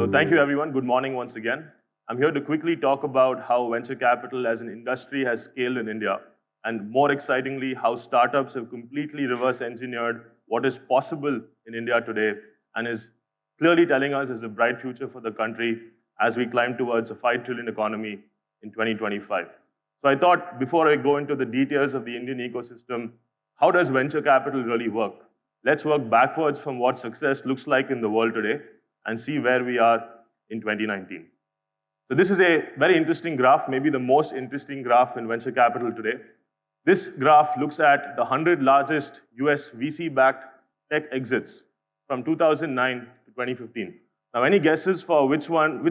So thank you, everyone. Good morning once again. I'm here to quickly talk about how venture capital as an industry has scaled in India, and more excitingly, how startups have completely reverse engineered what is possible in India today and is clearly telling us is a bright future for the country as we climb towards a 5 trillion economy in 2025. So I thought before I go into the details of the Indian ecosystem, how does venture capital really work? Let's work backwards from what success looks like in the world today and see where we are in 2019. So this is a very interesting graph, maybe the most interesting graph in venture capital today. This graph looks at the 100 largest US VC-backed tech exits from 2009 to 2015. Now, any guesses for which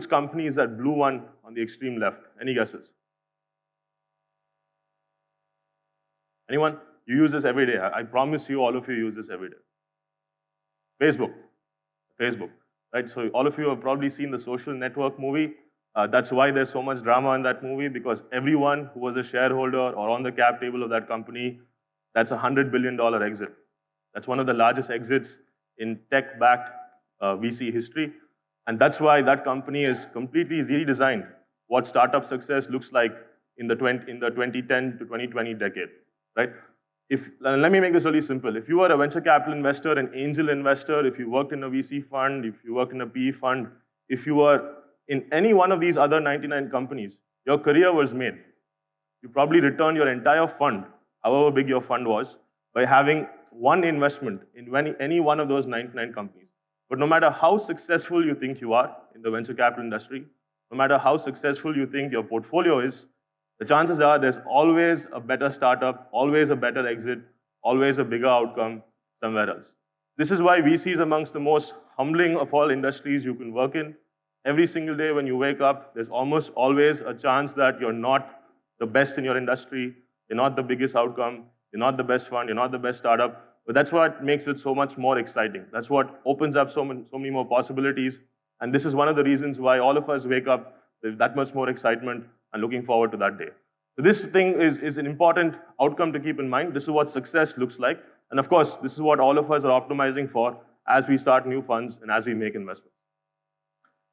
company is that blue one on the extreme left? Any guesses? Anyone? You use this every day. I promise you, all of you use this every day. Facebook. Right? So all of you have probably seen the Social Network movie. That's why there's so much drama in that movie, because everyone who was a shareholder or on the cap table of that company, that's a $100 billion exit. That's one of the largest exits in tech-backed VC history. And that's why that company is completely redesigned what startup success looks like in the 2010 to 2020 decade, right? Let me make this really simple. If you are a venture capital investor, an angel investor, if you worked in a VC fund, if you work in a PE fund, if you were in any one of these other 99 companies, your career was made. You probably returned your entire fund, however big your fund was, by having one investment in any one of those 99 companies. But no matter how successful you think you are in the venture capital industry, no matter how successful you think your portfolio is, the chances are there's always a better startup, always a better exit, always a bigger outcome somewhere else. This is why VC is amongst the most humbling of all industries you can work in. Every single day when you wake up, there's almost always a chance that you're not the best in your industry, you're not the biggest outcome, you're not the best fund, you're not the best startup, but that's what makes it so much more exciting. That's what opens up so many more possibilities, and this is one of the reasons why all of us wake up with that much more excitement and looking forward to that day. So this thing is an important outcome to keep in mind. This is what success looks like, and of course, this is what all of us are optimizing for as we start new funds and as we make investments.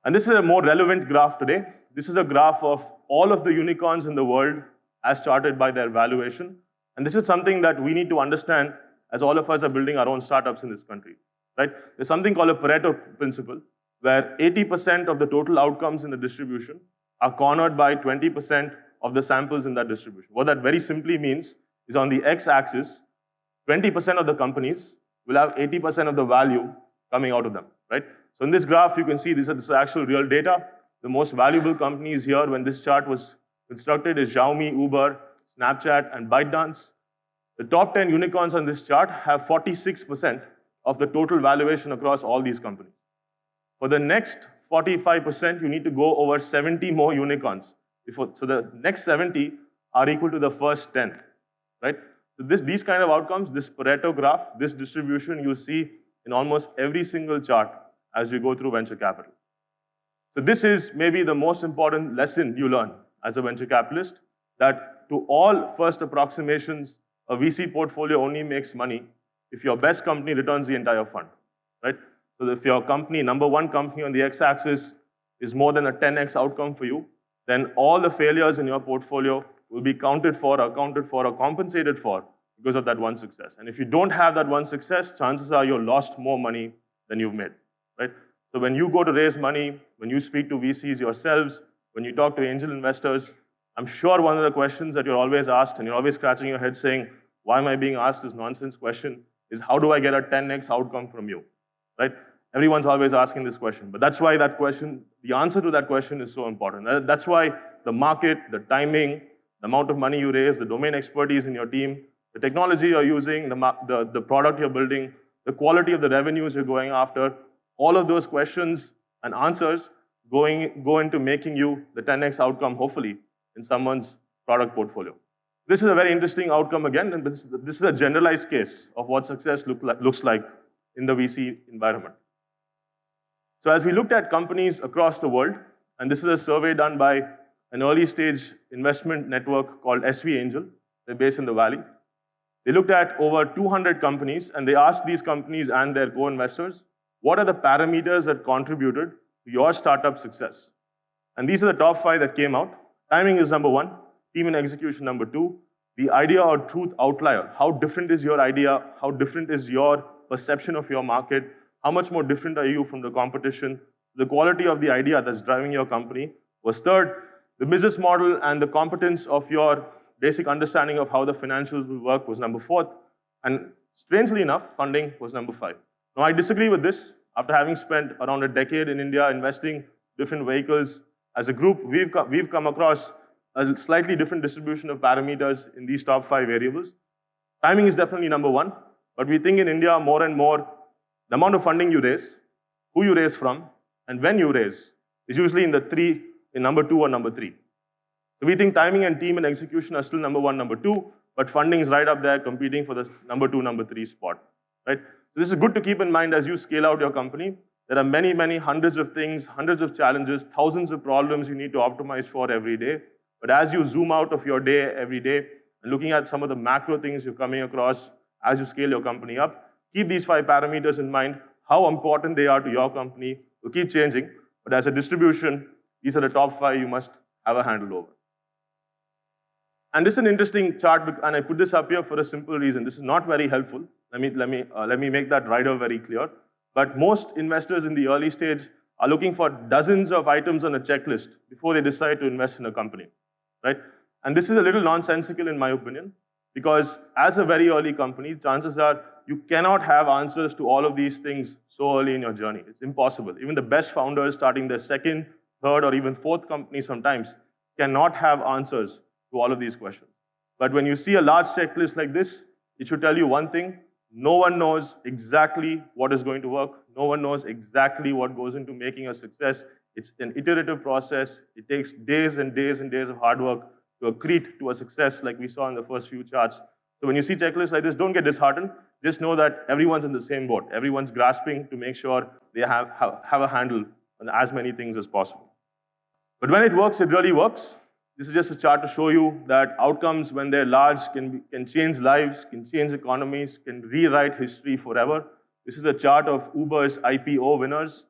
And this is a more relevant graph today. This is a graph of all of the unicorns in the world as charted by their valuation. And this is something that we need to understand as all of us are building our own startups in this country, right? There's something called a Pareto principle, where 80% of the total outcomes in the distribution are cornered by 20% of the samples in that distribution. What that very simply means is on the x-axis, 20% of the companies will have 80% of the value coming out of them, right? So in this graph, you can see this is actual real data. The most valuable companies here when this chart was constructed is Xiaomi, Uber, Snapchat, and ByteDance. The top 10 unicorns on this chart have 46% of the total valuation across all these companies. For the next 45%, you need to go over 70 more unicorns. So the next 70 are equal to the first 10, right? So these kind of outcomes, this Pareto graph, this distribution you see in almost every single chart as you go through venture capital. So this is maybe the most important lesson you learn as a venture capitalist, that to all first approximations, a VC portfolio only makes money if your best company returns the entire fund, right? So if your company, number one company on the x-axis, is more than a 10x outcome for you, then all the failures in your portfolio will be accounted for or compensated for because of that one success. And if you don't have that one success, chances are you lost more money than you've made, right? So when you go to raise money, when you speak to VCs yourselves, when you talk to angel investors, I'm sure one of the questions that you're always asked, and you're always scratching your head saying, why am I being asked this nonsense question, is how do I get a 10x outcome from you, right? Everyone's always asking this question, but that's why that question, the answer to that question is so important. That's why the market, the timing, the amount of money you raise, the domain expertise in your team, the technology you're using, the product you're building, the quality of the revenues you're going after, all of those questions and answers go into making you the 10x outcome, hopefully, in someone's product portfolio. This is a very interesting outcome again, and this is a generalized case of what success looks like in the VC environment. So as we looked at companies across the world, and this is a survey done by an early stage investment network called SV Angel, they're based in the Valley. They looked at over 200 companies, and they asked these companies and their co-investors, what are the parameters that contributed to your startup success. And these are the top 5 that came out. Timing is number 1, team and execution number 2, the idea or truth outlier. How different is your idea? How different is your perception of your market? How much more different are you from the competition? The quality of the idea that's driving your company was 3rd. The business model and the competence of your basic understanding of how the financials will work was number 4th. And strangely enough, funding was number 5. Now, I disagree with this. After having spent around a decade in India investing different vehicles, as a group, we've come across a slightly different distribution of parameters in these top 5 variables. Timing is definitely number 1, but we think in India more and more, the amount of funding you raise, who you raise from, and when you raise is usually in number 2 or number 3. So we think timing and team and execution are still number 1, number 2, but funding is right up there competing for the number 2, number 3 spot, right? So this is good to keep in mind as you scale out your company. There are many, many hundreds of things, hundreds of challenges, thousands of problems you need to optimize for every day. But as you zoom out of your day every day and looking at some of the macro things you're coming across as you scale your company up, keep these 5 parameters in mind, how important they are to your company will keep changing. But as a distribution, these are the top 5 you must have a handle over. And this is an interesting chart, and I put this up here for a simple reason. This is not very helpful. Let me make that rider very clear. But most investors in the early stage are looking for dozens of items on a checklist before they decide to invest in a company, right? And this is a little nonsensical in my opinion, because as a very early company, chances are you cannot have answers to all of these things so early in your journey. It's impossible. Even the best founders starting their 2nd, 3rd, or even 4th company sometimes cannot have answers to all of these questions. But when you see a large checklist like this, it should tell you one thing: no one knows exactly what is going to work. No one knows exactly what goes into making a success. It's an iterative process. It takes days and days and days of hard work to accrete to a success like we saw in the first few charts. So when you see checklists like this, don't get disheartened. Just know that everyone's in the same boat. Everyone's grasping to make sure they have a handle on as many things as possible. But when it works, it really works. This is just a chart to show you that outcomes, when they're large, can change lives, can change economies, can rewrite history forever. This is a chart of Uber's IPO winners.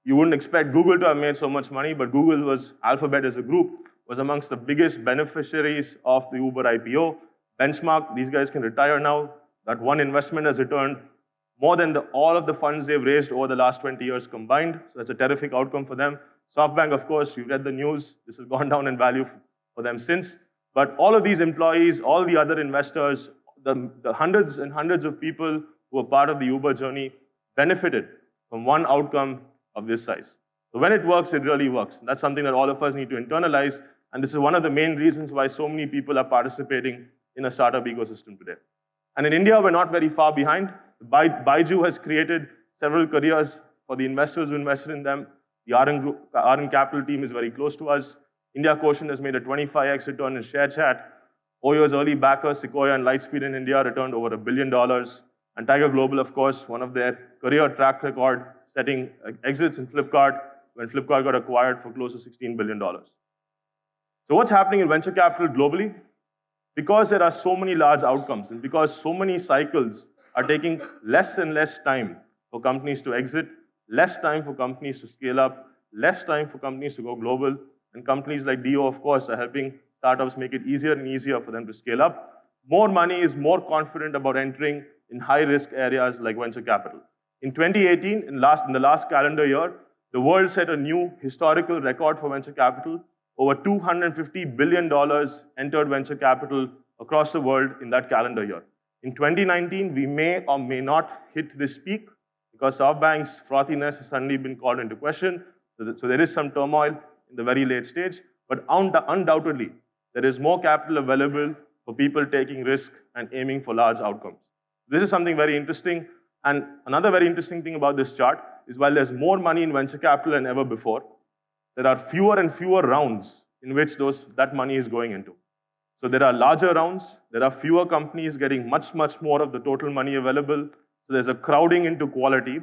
You wouldn't expect Google to have made so much money, but Alphabet as a group was amongst the biggest beneficiaries of the Uber IPO. Benchmark, these guys can retire now. That one investment has returned more than all of the funds they've raised over the last 20 years combined. So that's a terrific outcome for them. SoftBank, of course, you read the news. This has gone down in value for them since. But all of these employees, all the other investors, the hundreds and hundreds of people who are part of the Uber journey benefited from one outcome of this size. So when it works, it really works. And that's something that all of us need to internalize. And this is one of the main reasons why so many people are participating in a startup ecosystem today. And in India, we're not very far behind. Baiju has created several careers for the investors who invested in them. The Aaran Capital team is very close to us. India Quotient has made a 25x return in ShareChat. Oyo's early backers, Sequoia and Lightspeed in India, returned over $1 billion. And Tiger Global, of course, one of their career track record, setting exits in Flipkart when Flipkart got acquired for close to $16 billion. So what's happening in venture capital globally? Because there are so many large outcomes and because so many cycles are taking less and less time for companies to exit, less time for companies to scale up, less time for companies to go global, and companies like DO, of course, are helping startups make it easier and easier for them to scale up. More money is more confident about entering in high-risk areas like venture capital. In 2018, in the last calendar year, the world set a new historical record for venture capital. Over $250 billion entered venture capital across the world in that calendar year. In 2019, we may or may not hit this peak because SoftBank's frothiness has suddenly been called into question. So there is some turmoil in the very late stage, but undoubtedly, there is more capital available for people taking risk and aiming for large outcomes. This is something very interesting. And another very interesting thing about this chart is while there's more money in venture capital than ever before, there are fewer and fewer rounds in which that money is going into. So there are larger rounds, there are fewer companies getting much, much more of the total money available. So there's a crowding into quality,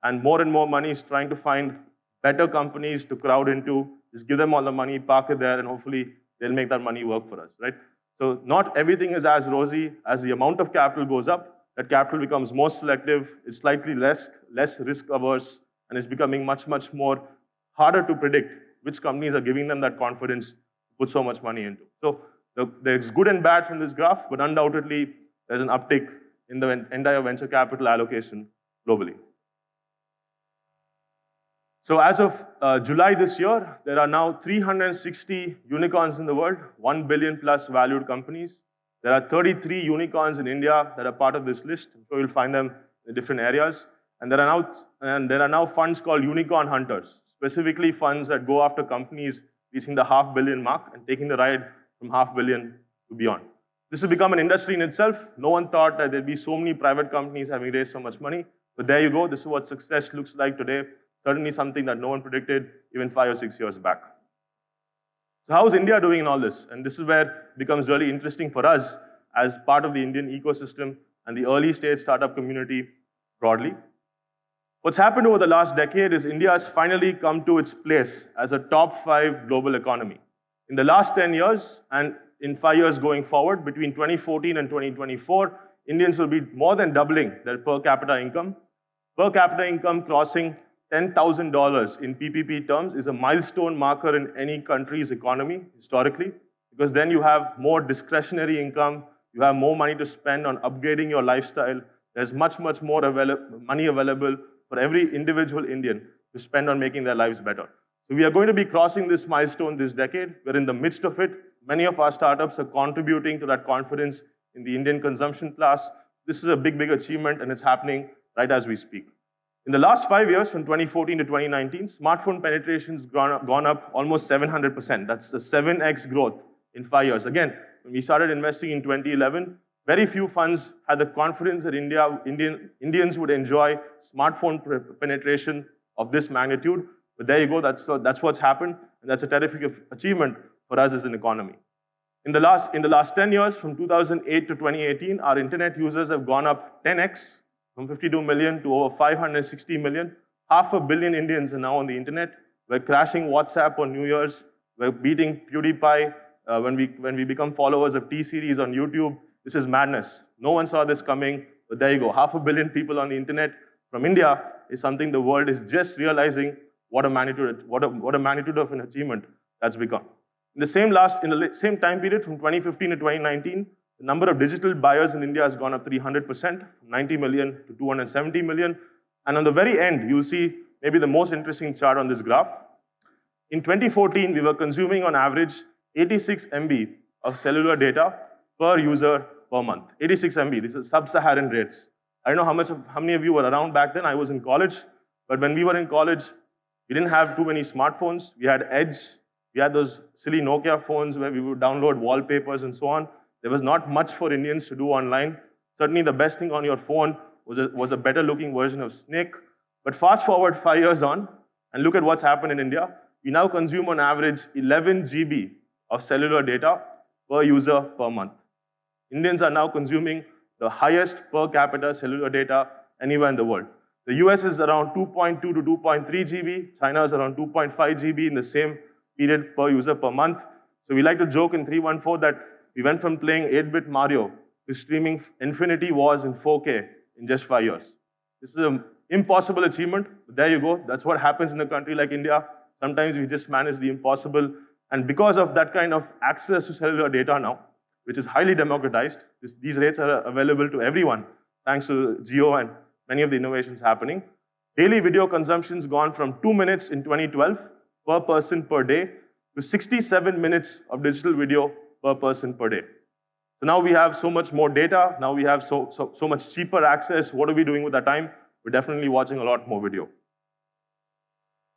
and more money is trying to find better companies to crowd into, just give them all the money, park it there, and hopefully they'll make that money work for us, right? So not everything is as rosy. As the amount of capital goes up, that capital becomes more selective, is slightly less risk averse, and is becoming much, much more harder to predict which companies are giving them that confidence to put so much money into. So there's good and bad from this graph, but undoubtedly there's an uptick in the entire venture capital allocation globally. So as of July this year, there are now 360 unicorns in the world, 1 billion plus valued companies. There are 33 unicorns in India that are part of this list. I'm sure you'll find them in different areas. And there are now funds called unicorn hunters, specifically funds that go after companies reaching the $500 million mark and taking the ride from $500 million to beyond. This has become an industry in itself. No one thought that there'd be so many private companies having raised so much money. But there you go. This is what success looks like today. Certainly something that no one predicted even 5 or 6 years back. So how is India doing in all this? And this is where it becomes really interesting for us as part of the Indian ecosystem and the early stage startup community broadly. What's happened over the last decade is India has finally come to its place as a top 5 global economy. In the last 10 years and in 5 years going forward, between 2014 and 2024, Indians will be more than doubling their per capita income. Per capita income crossing $10,000 in PPP terms is a milestone marker in any country's economy historically, because then you have more discretionary income, you have more money to spend on upgrading your lifestyle. There's much more money available for every individual Indian to spend on making their lives better. So we are going to be crossing this milestone this decade. We're in the midst of it. Many of our startups are contributing to that confidence in the Indian consumption class. This is a big achievement, and it's happening right as we speak. In the last 5 years, from 2014 to 2019, smartphone penetration's gone up almost 700%. That's a 7x growth in 5 years. Again, when we started investing in 2011, very few funds had the confidence that Indians would enjoy smartphone penetration of this magnitude. But there you go, that's what's happened, and that's a terrific achievement for us as an economy. In the last 10 years, from 2008 to 2018, our internet users have gone up 10x, from 52 million to over 560 million. 500 million Indians are now on the internet. We're crashing WhatsApp on New Year's. We're beating PewDiePie when we become followers of T-Series on YouTube. This is madness. No one saw this coming, but there you go. 500 million people on the internet from India is something the world is just realizing what a magnitude of an achievement that's become. In the same time period, from 2015 to 2019, the number of digital buyers in India has gone up 300%, from 90 million to 270 million. And on the very end, you'll see maybe the most interesting chart on this graph. In 2014, we were consuming on average 86 MB of cellular data per user per month. 86 MB, these are sub-Saharan rates. I don't know how many of you were around back then. I was in college, but when we were in college, we didn't have too many smartphones. We had Edge. We had those silly Nokia phones where we would download wallpapers and so on. There was not much for Indians to do online. Certainly the best thing on your phone was a better looking version of Snake. But fast forward 5 years on, and look at what's happened in India. We now consume on average 11 GB of cellular data per user per month. Indians are now consuming the highest per capita cellular data anywhere in the world. The US is around 2.2 to 2.3 GB. China is around 2.5 GB in the same period per user per month. So we like to joke in 314 that we went from playing 8-bit Mario to streaming Infinity Wars in 4K in just 5 years. This is an impossible achievement, but there you go. That's what happens in a country like India. Sometimes we just manage the impossible. And because of that kind of access to cellular data now, which is highly democratized, these rates are available to everyone, thanks to Jio and many of the innovations happening. Daily video consumption's gone from 2 minutes in 2012 per person per day to 67 minutes of digital video per person per day. So now we have so much more data. Now we have so much cheaper access. What are we doing with that time? We're definitely watching a lot more video.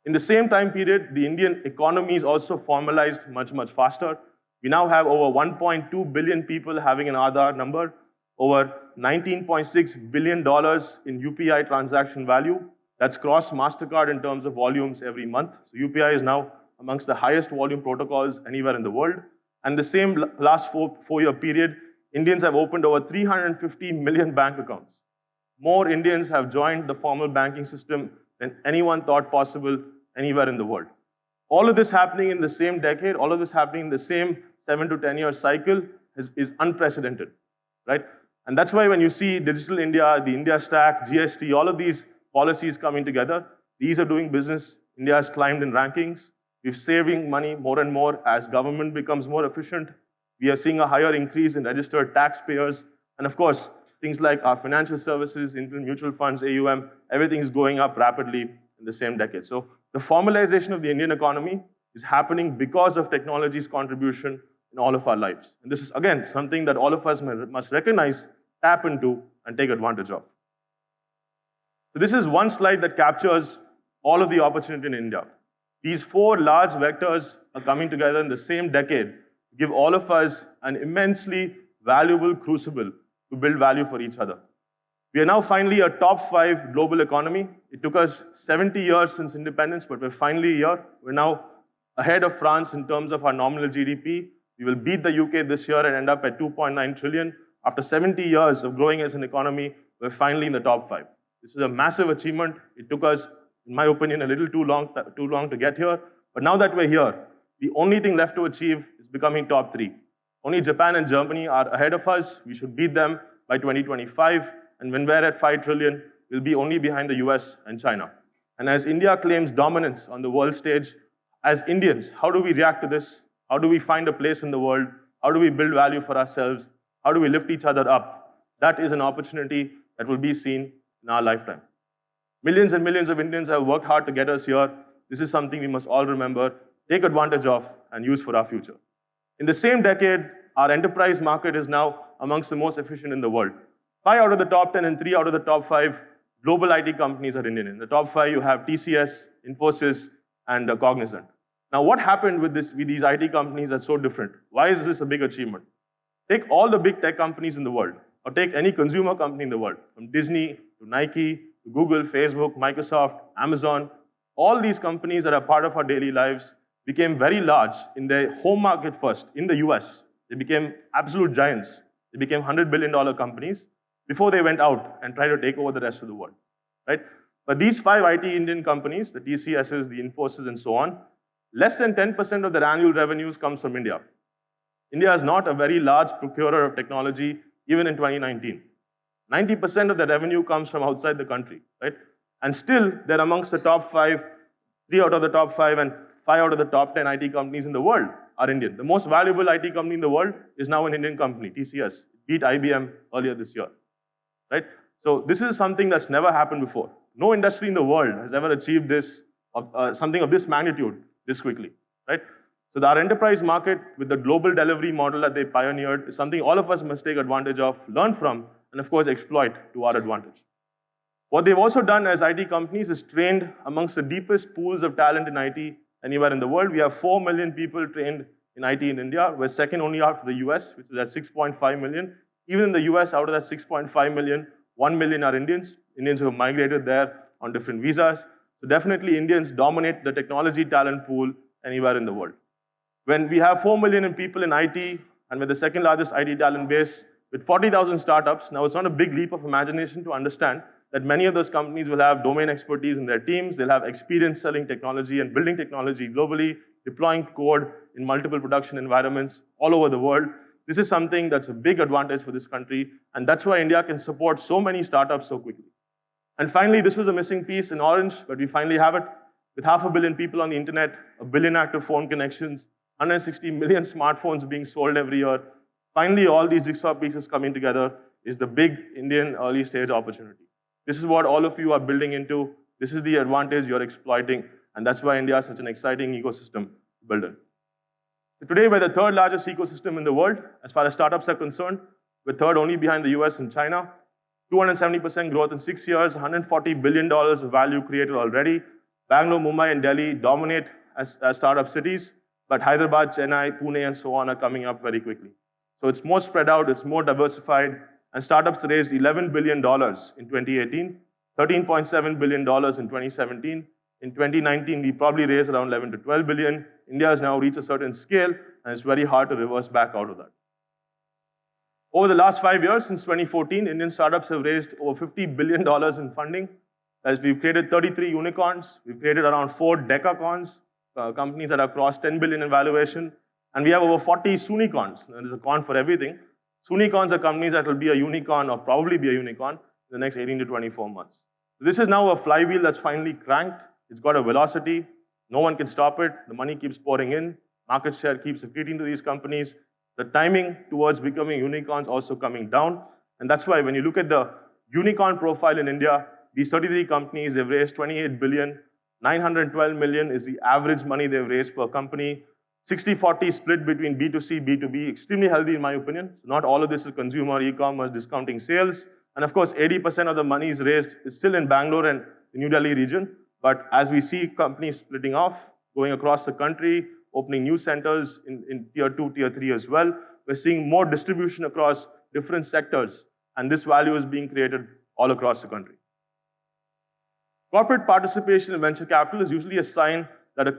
In the same time period, the Indian economy is also formalized much faster. We now have over 1.2 billion people having an Aadhaar number, over $19.6 billion in UPI transaction value. That's crossed MasterCard in terms of volumes every month. So UPI is now amongst the highest volume protocols anywhere in the world. And the same last four-year period, Indians have opened over 350 million bank accounts. More Indians have joined the formal banking system than anyone thought possible anywhere in the world. All of this happening in the same decade, all of this happening in the same 7 to 10 year cycle is unprecedented, right? And that's why when you see Digital India, the India Stack, GST, all of these policies coming together, these are doing business India has climbed in rankings. We're saving money more and more as government becomes more efficient. We are seeing a higher increase in registered taxpayers. And of course, things like our financial services, Indian mutual funds, AUM, everything is going up rapidly in the same decade. So the formalization of the Indian economy is happening because of technology's contribution in all of our lives. And this is, again, something that all of us must recognize, tap into, and take advantage of. So this is one slide that captures all of the opportunity in India. These four large vectors are coming together in the same decade to give all of us an immensely valuable crucible to build value for each other. We are now finally a top 5 global economy. It took us 70 years since independence, but we're finally here. We're now ahead of France in terms of our nominal GDP. We will beat the UK this year and end up at 2.9 trillion. After 70 years of growing as an economy, we're finally in the top 5. This is a massive achievement. It took us, in my opinion, a little too long to get here. But now that we're here, the only thing left to achieve is becoming top 3. Only Japan and Germany are ahead of us. We should beat them by 2025. And when we're at 5 trillion, we'll be only behind the US and China. And as India claims dominance on the world stage, as Indians, how do we react to this? How do we find a place in the world? How do we build value for ourselves? How do we lift each other up? That is an opportunity that will be seen in our lifetime. Millions and millions of Indians have worked hard to get us here. This is something we must all remember, take advantage of, and use for our future. In the same decade, our enterprise market is now amongst the most efficient in the world. 5 out of the top 10 and 3 out of the top 5 global IT companies are Indian. In the top 5, you have TCS, Infosys, and Cognizant. Now, what happened with these IT companies that's so different? Why is this a big achievement? Take all the big tech companies in the world, or take any consumer company in the world, from Disney to Nike, to Google, Facebook, Microsoft, Amazon. All these companies that are part of our daily lives became very large in their home market first, in the US. They became absolute giants. They became $100 billion companies before they went out and tried to take over the rest of the world, right? But these 5 IT Indian companies, the TCSs, the Infosys, and so on, less than 10% of their annual revenues comes from India. India is not a very large procurer of technology, even in 2019. 90% of the revenue comes from outside the country, right? And still, they're amongst the top 5, 3 out of the top 5, and 5 out of the top 10 IT companies in the world are Indian. The most valuable IT company in the world is now an Indian company, TCS. It beat IBM earlier this year, right? So this is something that's never happened before. No industry in the world has ever achieved this, something of this magnitude this quickly, right? So our enterprise market with the global delivery model that they pioneered is something all of us must take advantage of, learn from, and of course exploit to our advantage. What they've also done as IT companies is trained amongst the deepest pools of talent in IT anywhere in the world. We have 4 million people trained in IT in India. We're second only after the US, which is at 6.5 million. Even in the US, out of that 6.5 million, 1 million are Indians who have migrated there on different visas. So definitely Indians dominate the technology talent pool anywhere in the world. When we have 4 million people in IT, and we're the second largest IT talent base, with 40,000 startups, now it's not a big leap of imagination to understand that many of those companies will have domain expertise in their teams, they'll have experience selling technology and building technology globally, deploying code in multiple production environments all over the world. This is something that's a big advantage for this country, and that's why India can support so many startups so quickly. And finally, this was a missing piece in orange, but we finally have it. With 500 million people on the internet, 1 billion active phone connections, 160 million smartphones being sold every year, finally all these jigsaw pieces coming together is the big Indian early stage opportunity. This is what all of you are building into. This is the advantage you're exploiting, and that's why India is such an exciting ecosystem to build in. So today, we're the 3rd largest ecosystem in the world as far as startups are concerned. We're 3rd only behind the US and China. 270% growth in 6 years, $140 billion of value created already. Bangalore, Mumbai, and Delhi dominate as startup cities, but Hyderabad, Chennai, Pune, and so on are coming up very quickly. So it's more spread out, it's more diversified, and startups raised $11 billion in 2018, $13.7 billion in 2017. In 2019, we probably raised around 11 to 12 billion. India has now reached a certain scale, and it's very hard to reverse back out of that. Over the last 5 years, since 2014, Indian startups have raised over $50 billion in funding. As we've created 33 unicorns, we've created around 4 decacorns, companies that have crossed 10 billion in valuation, and we have over 40 sunicorns. There's a con for everything. Sunicorns are companies that will be a unicorn or probably be a unicorn in the next 18 to 24 months. This is now a flywheel that's finally cranked. It's got a velocity. No one can stop it. The money keeps pouring in. Market share keeps accreting to these companies. The timing towards becoming unicorns also coming down. And that's why when you look at the unicorn profile in India, these 33 companies, they've raised 28 billion. 912 million is the average money they've raised per company. 60-40 split between B2C, B2B, extremely healthy in my opinion. So not all of this is consumer, e-commerce, discounting sales. And of course, 80% of the money is raised is still in Bangalore and the New Delhi region. But as we see companies splitting off, going across the country, opening new centers in tier 2, tier 3 as well, we're seeing more distribution across different sectors. And this value is being created all across the country. Corporate participation in venture capital is usually a sign that an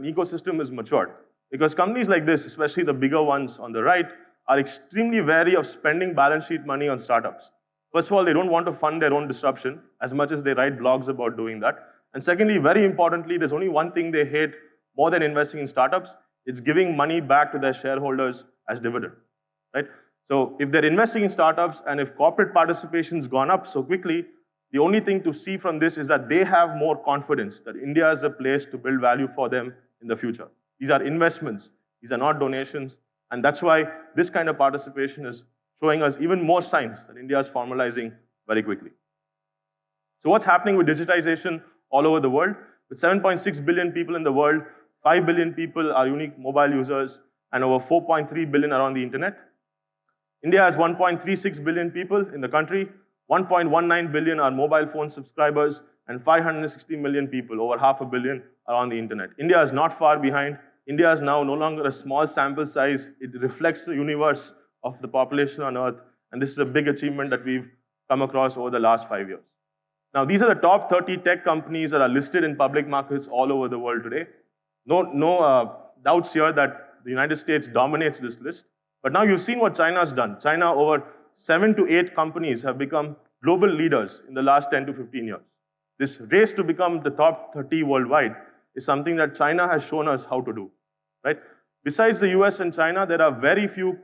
ecosystem is matured. Because companies like this, especially the bigger ones on the right, are extremely wary of spending balance sheet money on startups. First of all, they don't want to fund their own disruption as much as they write blogs about doing that. And secondly, very importantly, there's only one thing they hate more than investing in startups. It's giving money back to their shareholders as dividend, right? So if they're investing in startups and if corporate participation's gone up so quickly, the only thing to see from this is that they have more confidence that India is a place to build value for them in the future. These are investments. These are not donations. And that's why this kind of participation is showing us even more signs that India is formalizing very quickly. So what's happening with digitization all over the world? With 7.6 billion people in the world, 5 billion people are unique mobile users, and over 4.3 billion are on the internet. India has 1.36 billion people in the country, 1.19 billion are mobile phone subscribers, and 560 million people, over half a billion, are on the internet. India is not far behind. India is now no longer a small sample size. It reflects the universe of the population on Earth, and this is a big achievement that we've come across over the last 5 years. Now, these are the top 30 tech companies that are listed in public markets all over the world today. No doubts here that the United States dominates this list. But now you've seen what China's done. China, over 7 to 8 companies have become global leaders in the last 10 to 15 years. This race to become the top 30 worldwide is something that China has shown us how to do, right? Besides the US and China, there are very few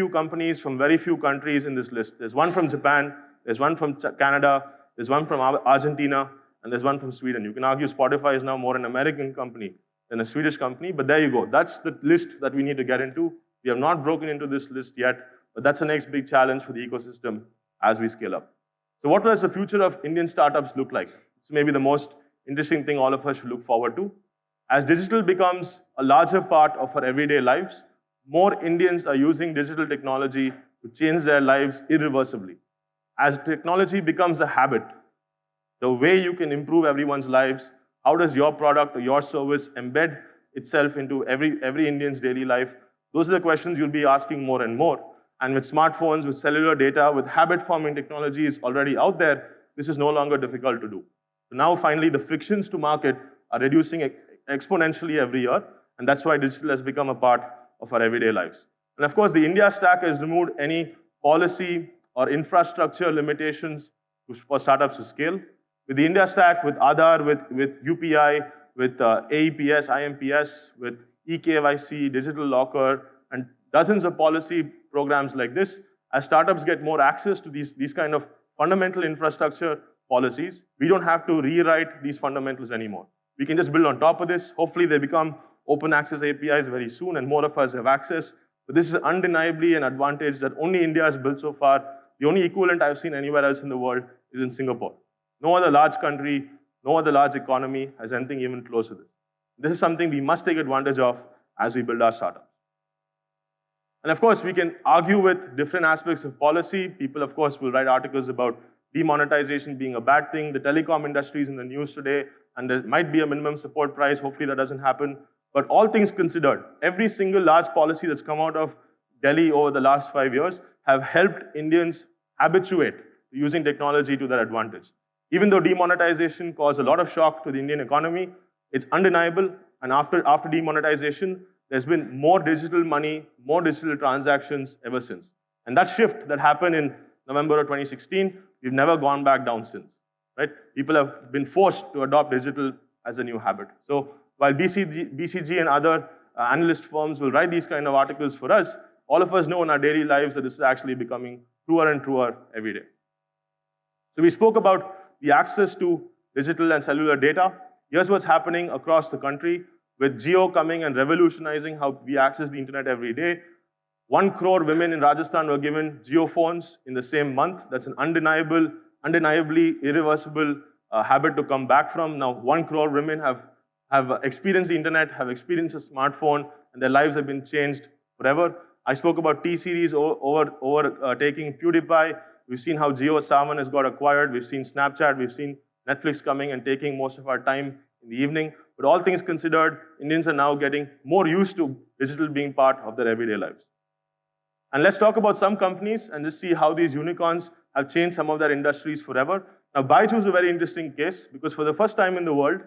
companies from very few countries in this list. There's one from Japan, there's one from Canada, there's one from Argentina, and there's one from Sweden. You can argue Spotify is now more an American company than a Swedish company, but there you go. That's the list that we need to get into. We have not broken into this list yet, but that's the next big challenge for the ecosystem as we scale up. So what does the future of Indian startups look like? It's maybe the most interesting thing all of us should look forward to. As digital becomes a larger part of our everyday lives, more Indians are using digital technology to change their lives irreversibly. As technology becomes a habit, the way you can improve everyone's lives, how does your product or your service embed itself into every Indian's daily life? Those are the questions you'll be asking more and more. And with smartphones, with cellular data, with habit-forming technologies already out there, this is no longer difficult to do. So now, finally, the frictions to market are reducing exponentially every year, and that's why digital has become a part of our everyday lives. And of course, the India Stack has removed any policy or infrastructure limitations for startups to scale. With the India Stack, with Aadhaar, with UPI, with AEPS, IMPS, with eKYC, Digital Locker, and dozens of policy programs like this, as startups get more access to these kind of fundamental infrastructure policies, we don't have to rewrite these fundamentals anymore. We can just build on top of this. Hopefully, they become open access APIs very soon, and more of us have access. But this is undeniably an advantage that only India has built so far. The only equivalent I've seen anywhere else in the world is in Singapore. No other large country, no other large economy has anything even close to this. This is something we must take advantage of as we build our startups. And of course, we can argue with different aspects of policy. People, of course, will write articles about demonetization being a bad thing. The telecom industry is in the news today, and there might be a minimum support price. Hopefully that doesn't happen. But all things considered, every single large policy that's come out of Delhi over the last 5 years have helped Indians habituate to using technology to their advantage. Even though demonetization caused a lot of shock to the Indian economy, it's undeniable, and after demonetization, there's been more digital money, more digital transactions ever since. And that shift that happened in November of 2016, we've never gone back down since, right? People have been forced to adopt digital as a new habit. So while BCG and other analyst firms will write these kind of articles for us, all of us know in our daily lives that this is actually becoming truer and truer every day. So we spoke about the access to digital and cellular data. Here's what's happening across the country with Jio coming and revolutionizing how we access the internet every day. 1 crore women in Rajasthan were given Jio phones in the same month. That's an undeniably irreversible habit to come back from. Now, 1 crore women have experienced the internet, have experienced a smartphone, and their lives have been changed forever. I spoke about T-Series overtaking PewDiePie. We've seen how JioSaavn has got acquired. We've seen Snapchat. We've seen Netflix coming and taking most of our time in the evening. But all things considered, Indians are now getting more used to digital being part of their everyday lives. And let's talk about some companies and just see how these unicorns have changed some of their industries forever. Now, Byju is a very interesting case because for the first time in the world,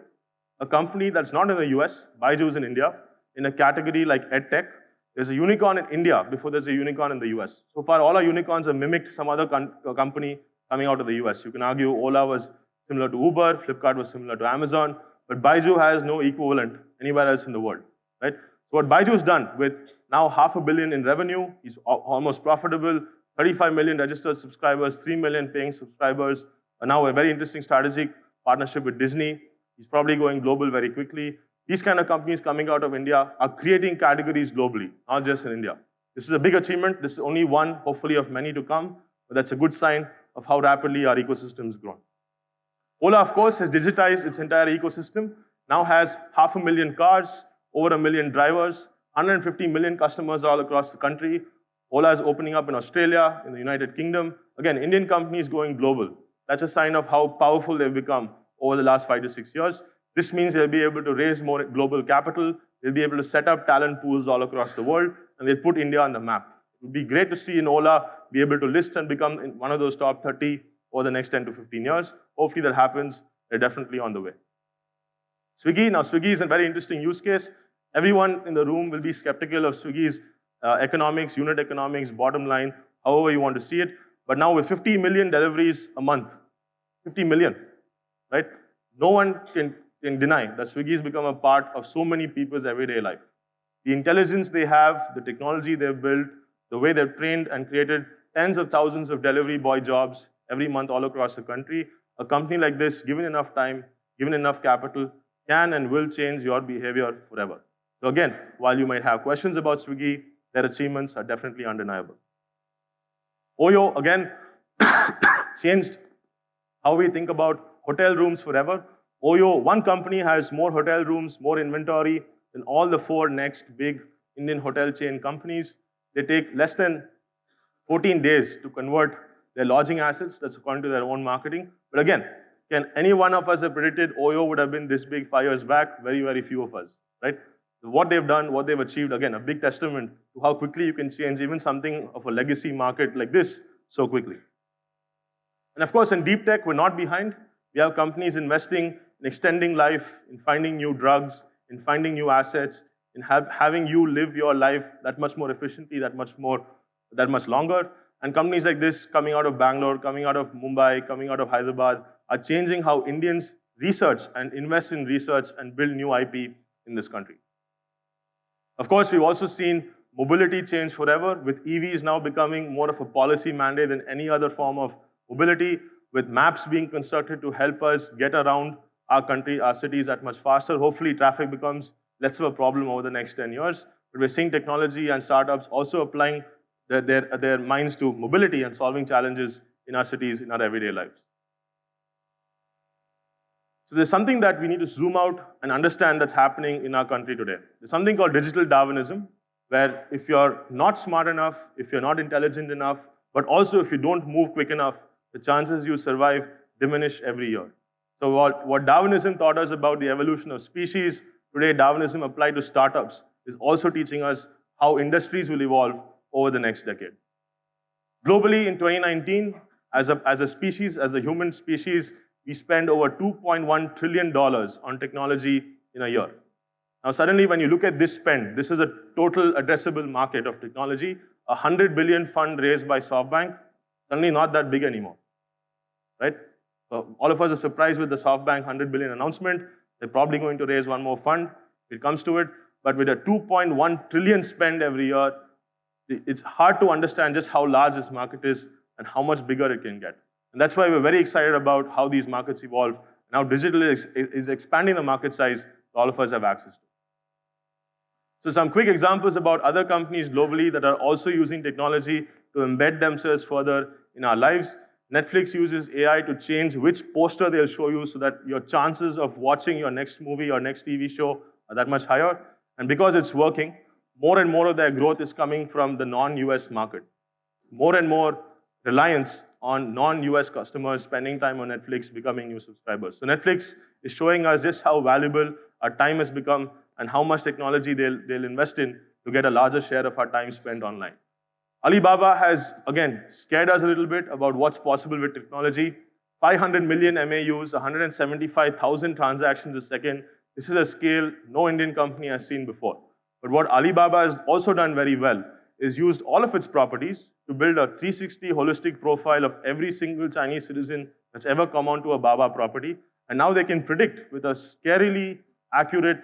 a company that's not in the US, Byju is in India, in a category like EdTech, there's a unicorn in India before there's a unicorn in the US. So far, all our unicorns have mimicked some other company coming out of the US. You can argue Ola was similar to Uber, Flipkart was similar to Amazon, but Byju has no equivalent anywhere else in the world, right? So what Byju has done with now $500 million in revenue, he's almost profitable, 35 million registered subscribers, 3 million paying subscribers, and now a very interesting strategic partnership with Disney. He's probably going global very quickly. These kind of companies coming out of India are creating categories globally, not just in India. This is a big achievement. This is only one, hopefully, of many to come, but that's a good sign of how rapidly our ecosystem has grown. Ola, of course, has digitized its entire ecosystem, now has 500,000 cars, over 1 million drivers, 150 million customers all across the country. Ola is opening up in Australia, in the United Kingdom. Again, Indian companies going global. That's a sign of how powerful they've become over the last 5 to 6 years. This means they'll be able to raise more global capital, they'll be able to set up talent pools all across the world, and they'll put India on the map. It would be great to see in Ola be able to list and become one of those top 30 over the next 10 to 15 years. Hopefully that happens. They're definitely on the way. Swiggy, now Swiggy is a very interesting use case. Everyone in the room will be skeptical of Swiggy's economics, unit economics, bottom line, however you want to see it. But now with 50 million deliveries a month, 50 million, right? No one can deny that Swiggy has become a part of so many people's everyday life. The intelligence they have, the technology they've built, the way they've trained and created tens of thousands of delivery boy jobs every month all across the country. A company like this, given enough time, given enough capital, can and will change your behavior forever. So again, while you might have questions about Swiggy, their achievements are definitely undeniable. Oyo, again, changed how we think about hotel rooms forever. Oyo, one company has more hotel rooms, more inventory than all the 4 next big Indian hotel chain companies. They take less than 14 days to convert their lodging assets. That's according to their own marketing. But again, can any one of us have predicted Oyo would have been this big 5 years back? Very, very few of us, right? What they've done, what they've achieved, again, a big testament to how quickly you can change even something of a legacy market like this so quickly. And of course, in deep tech, we're not behind. We have companies investing in extending life, in finding new drugs, in finding new assets, in having you live your life that much more efficiently, that much longer. And companies like this coming out of Bangalore, coming out of Mumbai, coming out of Hyderabad are changing how Indians research and invest in research and build new IP in this country. Of course, we've also seen mobility change forever, with EVs now becoming more of a policy mandate than any other form of mobility, with maps being constructed to help us get around our country, our cities that much faster. Hopefully, traffic becomes less of a problem over the next 10 years. But we're seeing technology and startups also applying their minds to mobility and solving challenges in our cities, in our everyday lives. So there's something that we need to zoom out and understand that's happening in our country today. There's something called digital Darwinism, where if you're not smart enough, if you're not intelligent enough, but also if you don't move quick enough, the chances you survive diminish every year. So what Darwinism taught us about the evolution of species, today Darwinism applied to startups is also teaching us how industries will evolve over the next decade. Globally, in 2019, as a species, as a human species, we spend over $2.1 trillion on technology in a year. Now, suddenly, when you look at this spend, this is a total addressable market of technology. A $100 billion fund raised by SoftBank, suddenly not that big anymore, right? So all of us are surprised with the SoftBank $100 billion announcement. They're probably going to raise one more fund if it comes to it. But with a $2.1 trillion spend every year, it's hard to understand just how large this market is and how much bigger it can get. And that's why we're very excited about how these markets evolve Now digital is expanding the market size all of us have access to. So some quick examples about other companies globally that are also using technology to embed themselves further in our lives. Netflix uses AI to change which poster they'll show you so that your chances of watching your next movie or next TV show are that much higher. And because it's working, more and more of their growth is coming from the non-US market. More and more reliance on non-US customers spending time on Netflix, becoming new subscribers. So Netflix is showing us just how valuable our time has become and how much technology they'll invest in to get a larger share of our time spent online. Alibaba has, again, scared us a little bit about what's possible with technology. 500 million MAUs, 175,000 transactions a second. This is a scale no Indian company has seen before. But what Alibaba has also done very well is used all of its properties to build a 360 holistic profile of every single Chinese citizen that's ever come onto a Baba property. And now they can predict with a scarily accurate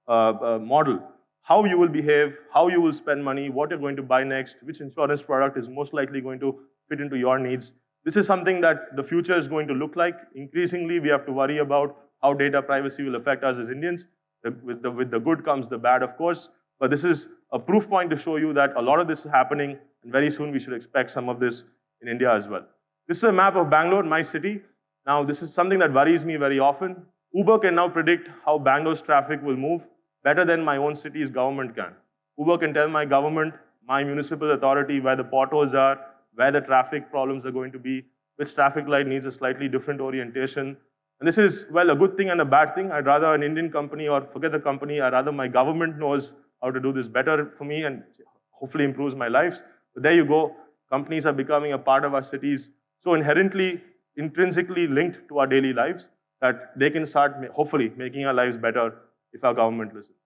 model how you will behave, how you will spend money, what you're going to buy next, which insurance product is most likely going to fit into your needs. This is something that the future is going to look like. Increasingly, we have to worry about how data privacy will affect us as Indians. With the good comes the bad, of course. But this is a proof point to show you that a lot of this is happening, and very soon we should expect some of this in India as well. This is a map of Bangalore, my city. Now, this is something that worries me very often. Uber can now predict how Bangalore's traffic will move better than my own city's government can. Uber can tell my government, my municipal authority, where the potholes are, where the traffic problems are going to be, which traffic light needs a slightly different orientation. And this is, well, a good thing and a bad thing. I'd rather an Indian company, or forget the company, I'd rather my government knows how to do this better for me and hopefully improves my lives. But there you go. Companies are becoming a part of our cities, so inherently, intrinsically linked to our daily lives that they can start, hopefully, making our lives better if our government listens.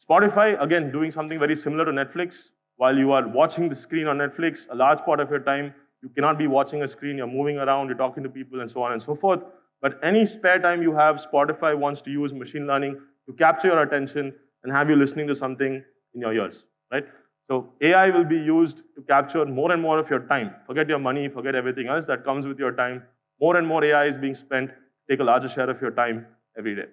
Spotify, again, doing something very similar to Netflix. While you are watching the screen on Netflix, a large part of your time, you cannot be watching a screen, you're moving around, you're talking to people, and so on and so forth. But any spare time you have, Spotify wants to use machine learning to capture your attention and have you listening to something in your ears, right? So AI will be used to capture more and more of your time. Forget your money, forget everything else that comes with your time. More and more AI is being spent to take a larger share of your time every day.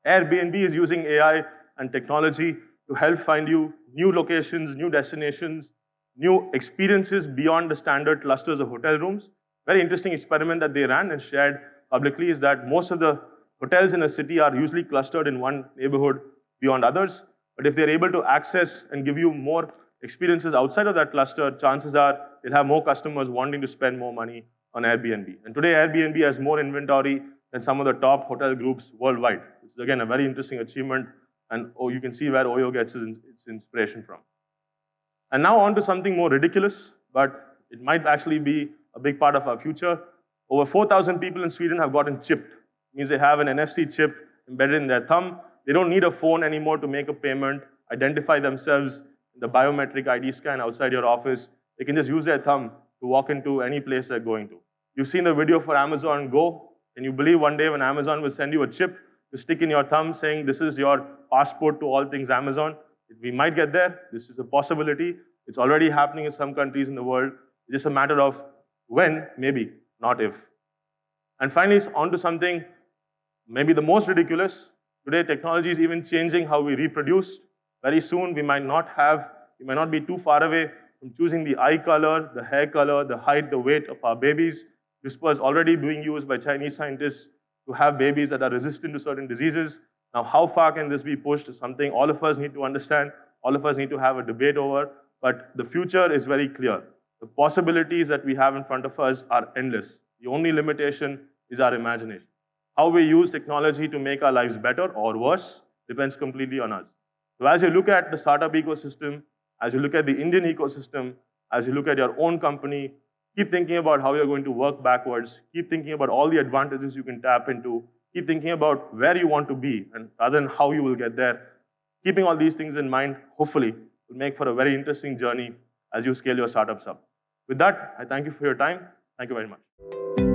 Airbnb is using AI and technology to help find you new locations, new destinations, new experiences beyond the standard clusters of hotel rooms. Very interesting experiment that they ran and shared publicly is that most of the hotels in a city are usually clustered in one neighborhood beyond others. But if they're able to access and give you more experiences outside of that cluster, chances are they'll have more customers wanting to spend more money on Airbnb. And today, Airbnb has more inventory than some of the top hotel groups worldwide. It's again a very interesting achievement, and you can see where Oyo gets its inspiration from. And now on to something more ridiculous, but it might actually be a big part of our future. Over 4,000 people in Sweden have gotten chipped. It means they have an NFC chip embedded in their thumb. They don't need a phone anymore to make a payment, identify themselves in the biometric ID scan outside your office. They can just use their thumb to walk into any place they're going to. You've seen the video for Amazon Go. Can you believe one day when Amazon will send you a chip to stick in your thumb saying this is your passport to all things Amazon? We might get there. This is a possibility. It's already happening in some countries in the world. It's just a matter of when, maybe, not if. And finally, on to something maybe the most ridiculous. Today, technology is even changing how we reproduce. Very soon, we might not be too far away from choosing the eye color, the hair color, the height, the weight of our babies. CRISPR is already being used by Chinese scientists to have babies that are resistant to certain diseases. Now, how far can this be pushed is something all of us need to understand, all of us need to have a debate over, but the future is very clear. The possibilities that we have in front of us are endless. The only limitation is our imagination. How we use technology to make our lives better or worse depends completely on us. So as you look at the startup ecosystem, as you look at the Indian ecosystem, as you look at your own company, keep thinking about how you're going to work backwards. Keep thinking about all the advantages you can tap into. Keep thinking about where you want to be, and rather than how you will get there. Keeping all these things in mind, hopefully, will make for a very interesting journey as you scale your startups up. With that, I thank you for your time. Thank you very much.